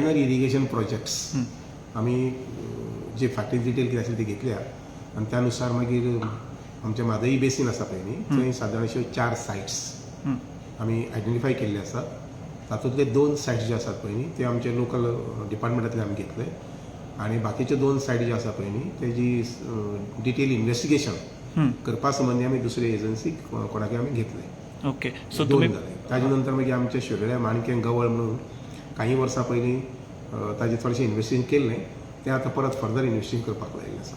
Minor irrigation projects आमी जे फाटीं डिटेल कितें आसली ती घेतल्या आनी त्यानुसार मागीर आमचे म्हादई बेसीन आसा पळय न्ही थंय सादारण अश्यो 4 सायट्स आमी आयडेंटिफाय केल्ले आसात. तातूंतले 2 सायट्स जे आसात पळय न्ही ते आमचे लोकल डिपार्टमेंटांतले आमी घेतले आनी बाकीचे 2 सायट जे आसा पळय न्ही तेजी डिटेल इन्व्हेस्टिगेशन करपा संबंदी आमी दुसरे एजन्सीक कोणाकय आमी घेतले. ओके. सो 2 तुम्ही जाले. ताजे नंतर मागीर आमचे शेवडे माणके गवळ म्हणून काही वर्सां पयलीं ताजें थोडेशें इन्व्हेस्टिगेशन केल्लें तें आतां परत फर्दर इन्व्हेस्टिगेशन करपाक लायिल्लें आसा.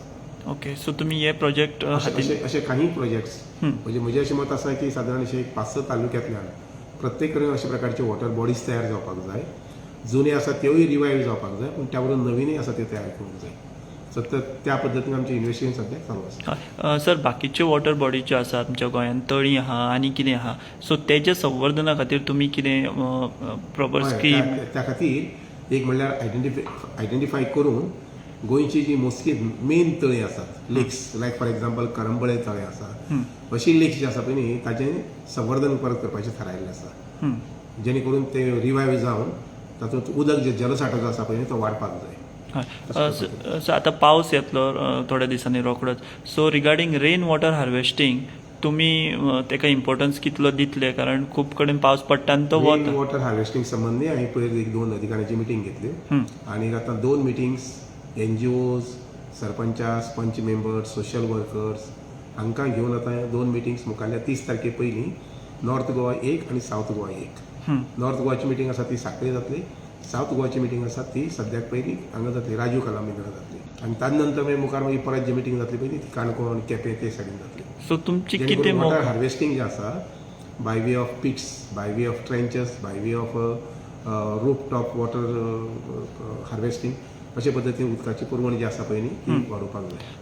ओके. सो तुम्ही हे प्रोजेक्ट असे काही प्रोजेक्ट्स म्हणजे म्हजें अशें मत आसा की सादारण अशें 5-6 तालुक्यांतल्यान प्रत्येक कडेन अशा प्रकारचे वॉटर बॉडीज तयार जावपाक जाय. जुने आसा त्योय रिवायव जावपाक जाय पूण त्या बरोबर नवीनय आसा त्यो तयार करूंक जाय. सो त्या पद्दतीन आमचें इन्व्हेस्टिगेशन सद्याक चालू आसा. सर बाकीचे वॉटर बॉडी जे आसात आमच्या गोंयांत तळी आहा आनी कितें आहा सो तेजे संवर्धना खातीर तुमी कितें प्रॉपर स्कीम त्या खातीर एक म्हणल्यार आयडेंटिफाय करून गोंयची जी मोस्टली मेन तळी आसात लेक्स लायक फॉर एक्झाम्पल करंबळे तळें आसा अशी लेक्स जी आसा पळय न्ही ताचें संवर्धन परत करपाचें थारायिल्लें आसा जेणे करून ते रिवायव जावन तातूंत उदक जे जलसाठो जो आसा पळय न्ही तो वाडपाक जाय. सो आतां पावस येतलो थोड्या दिसांनी रोखडोच so regarding rain water harvesting तुमी ताका इम्पॉर्टन्स कितलो दितले कारण खूब कडेन पावस पडटा आनी तो रेन वॉटर हार्वेस्टिंग संबंदी हांवें पयर 1-2 अधिकाऱ्यांची मिटींग घेतली आनी आतां 2 मिटिंग्स NGOs सरपंचास पंच मेंबर्स सोशल वर्कर्स हांकां घेवन आतां 2 मिटिंग्स मुखाल्ल्या 30 तारखे पयलीं नॉर्थ गोवा एक आनी सावथ गोवा एक. नॉर्थ गोवाची मिटींग आसा ती सांखळे जातली. सावथ गोवाची मिटींग आसा ती सद्याक पयलीं हांगा जातली राजीव कलामिगरा जातली आनी ताजे नंतर मागीर मुखार मागीर परत जी मिटींग जातली पळय ती काणकोण केपें ते सायडीन जातली. सो तुमची जेणे कितें करून वॉटर हार्वेस्टिंग जें आसा by way of pits by way of trenches by way of roof top water harvesting अशे पद्दतीन उदकाची पुरवण जी आसा पळय न्ही ती वाडोवपाक जाय.